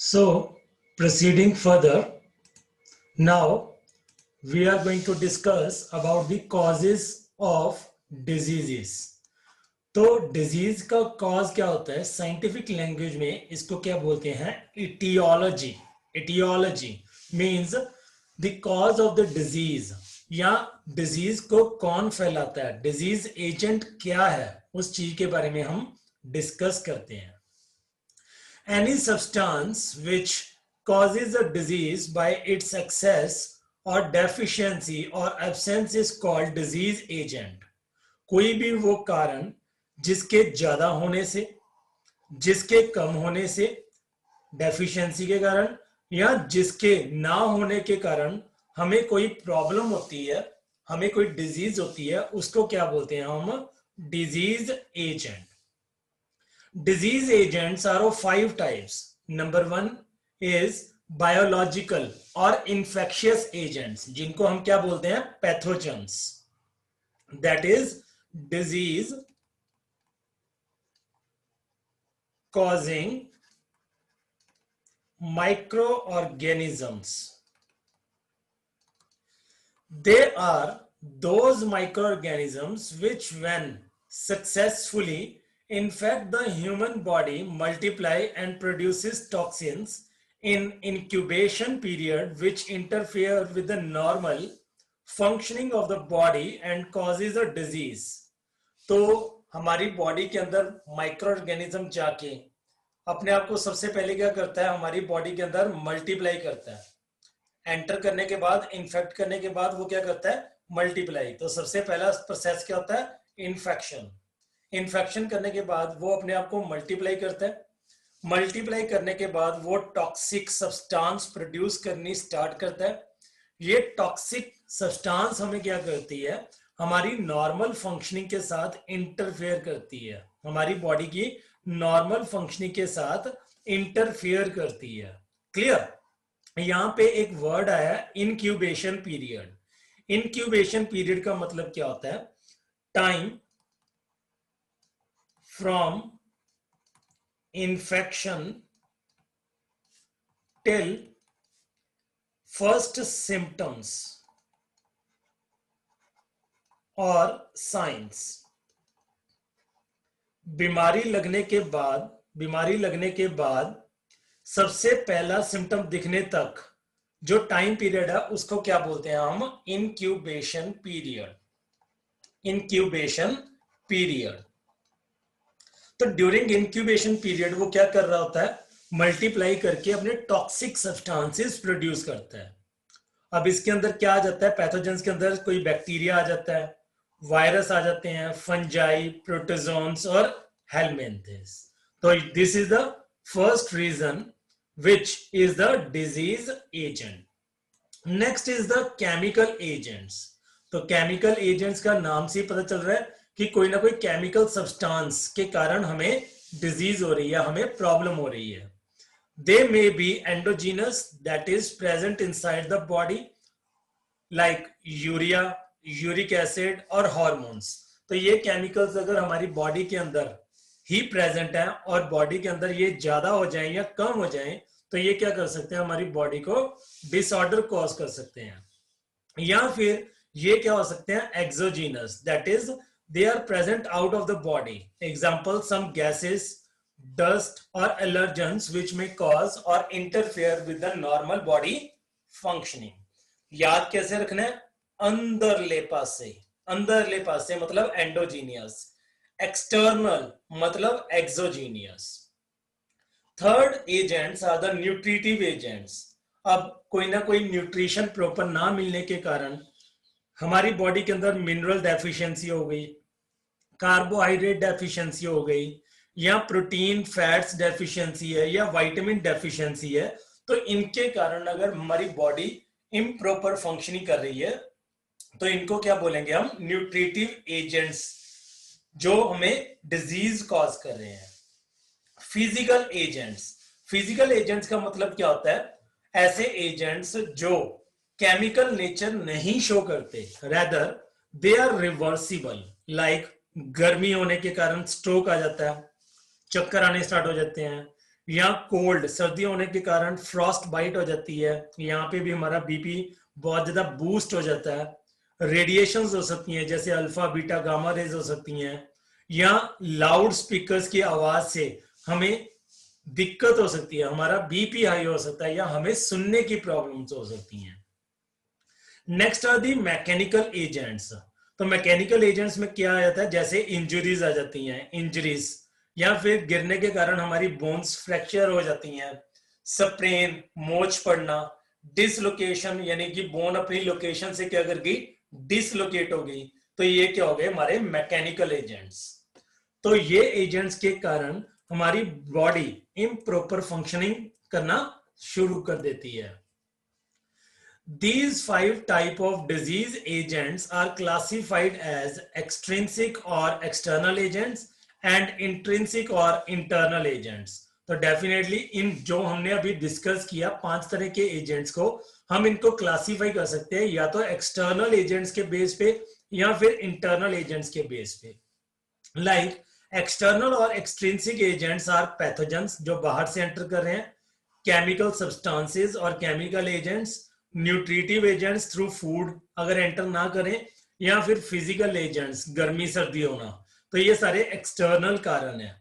So, proceeding further, now we are going to discuss about the causes of diseases. तो disease का cause क्या होता है? Scientific language में इसको क्या बोलते हैं? Aetiology. Aetiology means the cause of the disease, या डिजीज को कौन फैलाता है, डिजीज एजेंट क्या है, उस चीज के बारे में हम डिस्कस करते हैं. Any substance which causes a disease by its excess or deficiency or absence is called disease agent. कोई भी वो कारण जिसके ज्यादा होने से, जिसके कम होने से, डेफिशिएंसी के कारण या जिसके ना होने के कारण हमें कोई प्रॉब्लम होती है, हमें कोई डिजीज होती है, उसको क्या बोलते हैं हम? Disease agent. Disease agents are of 5 types. Number 1 is biological or infectious agents, जिनको हम क्या बोलते हैं? Pathogens. That is disease causing microorganisms. They are those microorganisms which, when successfully infect the human body, multiply and produces toxins in incubation period which interfere with the normal functioning of the body and causes a disease. तो हमारी body के अंदर micro organism जाके अपने आप को सबसे पहले क्या करता है? हमारी बॉडी के अंदर मल्टीप्लाई करता है. एंटर करने के बाद, इन्फेक्ट करने के बाद वो क्या करता है? मल्टीप्लाई. तो सबसे पहला प्रोसेस क्या होता है? इन्फेक्शन. इन्फेक्शन करने के बाद वो अपने आप को मल्टीप्लाई करता है. मल्टीप्लाई करने के बाद वो टॉक्सिक सब्सटेंस प्रोड्यूस करनी स्टार्ट करता है. ये टॉक्सिक सब्सटेंस हमें क्या करती है? हमारी नॉर्मल फंक्शनिंग के साथ इंटरफेयर करती है, हमारी बॉडी की नॉर्मल फंक्शनिंग के साथ इंटरफेयर करती है. क्लियर? यहां पे एक वर्ड आया, इनक्यूबेशन पीरियड. इनक्यूबेशन पीरियड का मतलब क्या होता है? Time from infection till first symptoms or signs. बीमारी लगने के बाद सबसे पहला सिम्टम दिखने तक जो टाइम पीरियड है उसको क्या बोलते हैं हम? Incubation period. Incubation period. तो ड्यूरिंग इंक्यूबेशन पीरियड वो क्या कर रहा होता है? मल्टीप्लाई करके अपने टॉक्सिक सब्सटेंसेस प्रोड्यूस करता है. अब इसके अंदर क्या आ जाता है? पैथोजेंस के अंदर कोई बैक्टीरिया आ जाता है, वायरस आ जाते हैं, फंजाई, प्रोटोजोन्स और हेलमिंथेस. तो this is the first reason which is the disease agent. Next is the chemical agents. तो केमिकल एजेंट्स का नाम से पता चल रहा है कि कोई ना कोई केमिकल सब्सटेंस के कारण हमें डिजीज हो रही है, हमें प्रॉब्लम हो रही है. They may be endogenous, that is present inside the body, like urea, uric acid और हार्मोन्स. तो ये केमिकल्स अगर हमारी बॉडी के अंदर ही प्रेजेंट है और बॉडी के अंदर ये ज्यादा हो जाए या कम हो जाए तो ये क्या कर सकते हैं? हमारी बॉडी को डिसऑर्डर कॉज कर सकते हैं. या फिर ये क्या हो सकते हैं? Exogenous, that is they are present out of the body. Example, some gases, dust or allergens which may cause or interfere with the normal body functioning. याद कैसे रखना है? अंदरले पासे. अंदरले पासे मतलब एंडोजीनियस, एक्सटर्नल मतलब exogenous. Third agents are the nutritive agents. अब कोई ना कोई न्यूट्रिशन प्रॉपर ना मिलने के कारण हमारी बॉडी के अंदर मिनरल डेफिशिएंसी हो गई, कार्बोहाइड्रेट डेफिशिएंसी हो गई, या प्रोटीन फैट्स डेफिशिएंसी है, या विटामिन डेफिशिएंसी है, तो इनके कारण अगर हमारी बॉडी इम्प्रॉपर फंक्शनिंग कर रही है तो इनको क्या बोलेंगे हम? न्यूट्रिटिव एजेंट्स, जो हमें डिजीज कॉज कर रहे हैं. Physical agents. फिजिकल एजेंट्स का मतलब क्या होता है? ऐसे एजेंट्स जो केमिकल नेचर नहीं शो करते, rather they are reversible. Like गर्मी होने के कारण स्ट्रोक आ जाता है, चक्कर आने स्टार्ट हो जाते हैं, या कोल्ड, सर्दी होने के कारण फ्रॉस्ट बाइट हो जाती है, यहाँ पे भी हमारा बीपी बहुत ज्यादा बूस्ट हो जाता है। रेडिएशंस हो सकती हैं जैसे अल्फा बीटा गामा रेज हो सकती हैं, या लाउड स्पीकर्स की आवाज से हमें दिक्कत हो सकती है, हमारा बीपी हाई हो सकता है, या हमें सुनने की प्रॉब्लम्स हो सकती हैं। Next are the mechanical agents. तो मैकेनिकल एजेंट्स में क्या आ जाता है, जैसे इंजरीज आ जाती हैं, इंजरीज या फिर गिरने के कारण हमारी बोन्स फ्रैक्चर हो जाती हैं, स्प्रेन, मोच पड़ना, डिसलोकेशन यानी कि बोन अपनी लोकेशन से क्या कर गई, डिसलोकेट हो गई, तो ये क्या हो गए हमारे मैकेनिकल एजेंट्स। तो ये एजेंट्स के कारण हमारी बॉडी इम्प्रॉपर फंक्शनिंग करना शुरू कर देती है। These 5 types of disease agents are classified as extrinsic or external agents and intrinsic or internal agents. तो डेफिनेटली इन जो हमने अभी डिस्कस किया 5 तरह के एजेंट्स को हम इनको क्लासिफाई कर सकते हैं या तो एक्सटर्नल एजेंट्स के बेस पे या फिर इंटरनल एजेंट्स के बेस पे। लाइक एक्सटर्नल और एक्सट्रिंसिक एजेंट्स आर पैथोजेंस जो बाहर से एंटर कर रहे हैं, केमिकल सब्सटेंसेस और chemical agents, nutritive agents through food अगर एंटर ना करें, या फिर फिजिकल एजेंट्स गर्मी सर्दी होना, तो ये सारे एक्सटर्नल कारण है।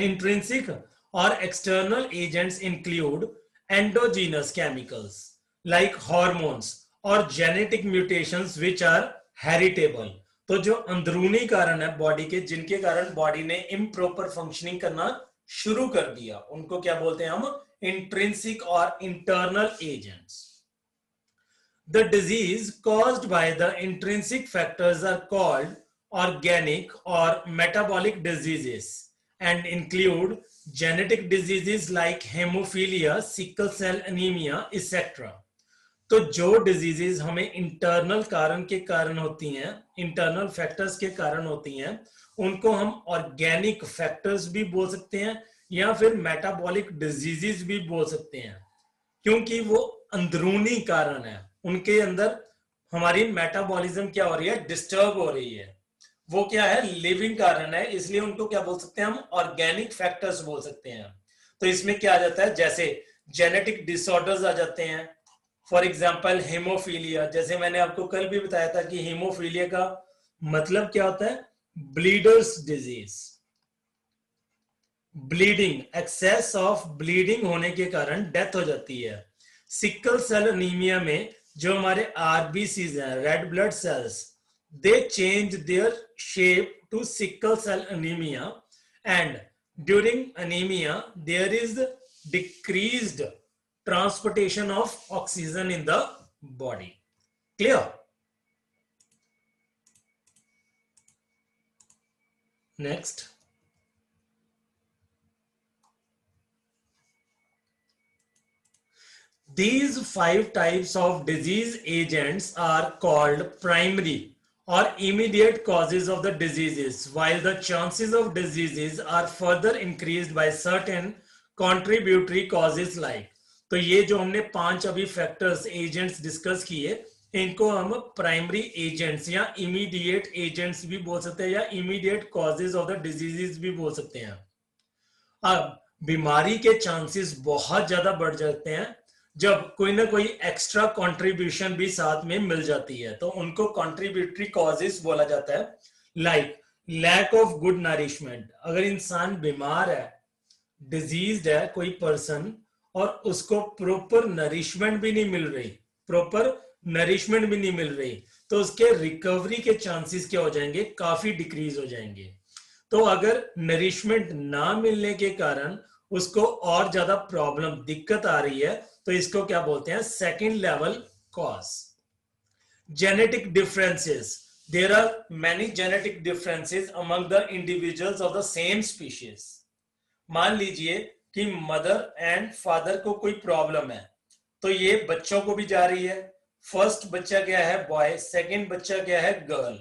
इंट्रिंसिक और external agents include endogenous chemicals like hormones और genetic mutations which are heritable. तो जो अंदरूनी कारण है बॉडी के, जिनके कारण बॉडी ने इम्प्रॉपर फंक्शनिंग करना शुरू कर दिया, उनको क्या बोलते हैं हम, इंट्रिंसिक और internal agents. The disease caused by the intrinsic factors are called organic or metabolic diseases and include genetic diseases like hemophilia, sickle cell anemia, etc. तो जो डिजीजेस हमें इंटरनल कारण के कारण होती हैं, इंटरनल फैक्टर्स के कारण होती हैं, उनको हम ऑर्गेनिक फैक्टर्स भी बोल सकते हैं या फिर मेटाबॉलिक डिजीजेस भी बोल सकते हैं, क्योंकि वो अंदरूनी कारण है, उनके अंदर हमारी मेटाबॉलिज्म क्या हो रही है, डिस्टर्ब हो रही है, वो क्या है, लिविंग कारण है, इसलिए उनको क्या बोल सकते हैं हम, ऑर्गेनिक फैक्टर्स बोल सकते हैं। तो इसमें क्या आ जाता है, जैसे जेनेटिक डिसऑर्डर्स आ जाते हैं, फॉर एग्जांपल हेमोफीलिया, जैसे मैंने आपको कल भी बताया था कि हेमोफीलिया का मतलब क्या होता है, bleeders disease, bleeding, excess of bleeding होने के कारण डेथ हो जाती है। सिकल सेल एनीमिया में जो हमारे आरबीसीज हैं, red blood cells, they change their shape to sickle cell anaemia and during anaemia there is decreased transportation of oxygen in the body. Clear? Next, these 5 types of disease agents are called primary or immediate causes of the diseases, while the chances of diseases are further increased by certain contributory causes like। तो ये जो हमने 5 अभी factors agents discuss किए, इनको हम primary agents या immediate agents भी बोल सकते हैं या immediate causes of the diseases भी बोल सकते हैं। अब बीमारी के चांसेस बहुत ज्यादा बढ़ जाते हैं जब कोई ना कोई एक्स्ट्रा कंट्रीब्यूशन भी साथ में मिल जाती है, तो उनको कंट्रीब्यूटरी कॉजेस बोला जाता है। Like lack of good nourishment, अगर इंसान बीमार है, डिजीज्ड है कोई पर्सन, और उसको प्रॉपर नरिशमेंट भी नहीं मिल रही, प्रॉपर नरिशमेंट भी नहीं मिल रही, तो उसके रिकवरी के चांसेस क्या हो जाएंगे, काफी डिक्रीज हो जाएंगे। तो अगर नरिशमेंट ना मिलने के कारण उसको और ज्यादा प्रॉब्लम, दिक्कत आ रही है, तो इसको क्या बोलते हैं, second level cause. Genetic differences, there are many genetic differences among the individuals of the same species. मान लीजिए कि मदर एंड फादर को कोई प्रॉब्लम है, तो ये बच्चों को भी जा रही है। फर्स्ट बच्चा क्या है, बॉय, सेकंड बच्चा क्या है, गर्ल।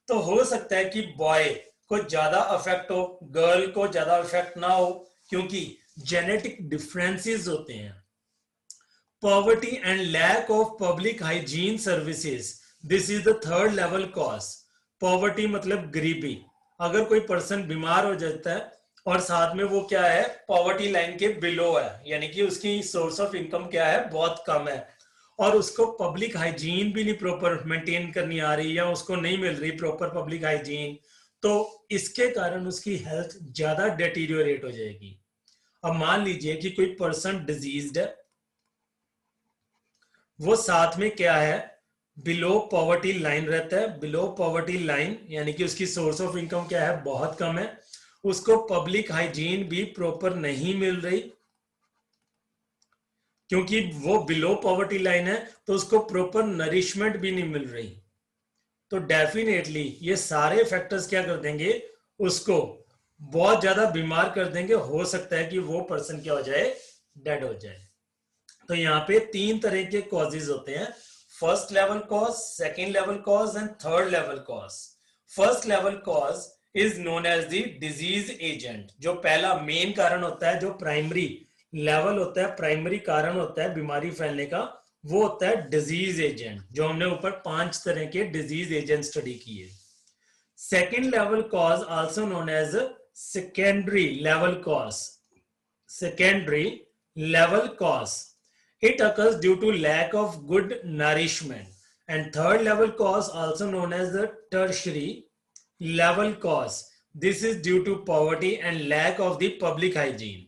तो हो सकता है कि बॉय को ज्यादा अफेक्ट हो, गर्ल को ज्यादा अफेक्ट ना हो, क्योंकि जेनेटिक डिफरेंसेस होते हैं। Poverty and lack of public hygiene services, this is the third level cause। Poverty मतलब गरीबी, अगर कोई पर्सन बीमार हो जाता है और साथ में वो क्या है, पॉवर्टी लाइन के बिलो है, यानी कि उसकी सोर्स ऑफ इनकम क्या है, बहुत कम है, और उसको पब्लिक हाइजीन भी नहीं प्रॉपर मेंटेन करनी आ रही, या उसको नहीं मिल रही प्रॉपर पब्लिक हाइजीन, तो इसके कारण उसकी हेल्थ ज्यादा डेटीरियोरेट हो जाएगी। अब मान लीजिए कि कोई पर्सन डिजीज्ड है, वो साथ में क्या है, बिलो पॉवर्टी लाइन रहता है, बिलो पॉवर्टी लाइन यानी कि उसकी सोर्स ऑफ इनकम क्या है, बहुत कम है, उसको पब्लिक हाइजीन भी प्रॉपर नहीं मिल रही, क्योंकि वो बिलो पॉवर्टी लाइन है, तो उसको प्रॉपर नरिशमेंट भी नहीं मिल रही। तो डेफिनेटली ये सारे फैक्टर्स क्या कर देंगे, उसको बहुत ज्यादा बीमार कर देंगे, हो सकता है कि वो पर्सन क्या हो जाए, डेड हो जाए। तो यहाँ पे 3 तरह के कॉजेज होते हैं, first level cause, second level cause and third level cause. First level cause is known as the disease agent, जो पहला मेन कारण होता है, जो प्राइमरी लेवल होता है, प्राइमरी कारण होता है बीमारी फैलने का, वो होता है डिजीज एजेंट, जो हमने ऊपर 5 तरह के डिजीज एजेंट स्टडी किए। Second level cause also known as secondary level cause, secondary level cause, it occurs due to lack of good nourishment. And third level cause, also known as the tertiary level cause, this is due to poverty and lack of the public hygiene.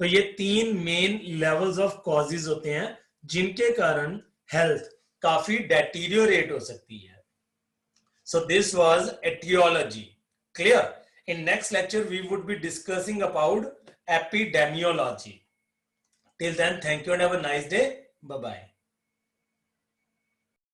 तो ये 3 main levels of causes होते हैं जिनके कारण health काफी डेटीरियोरेट हो सकती है। So this was etiology. Clear? In next lecture, we would be discussing about epidemiology. Till then, thank you and have a nice day. Bye-bye.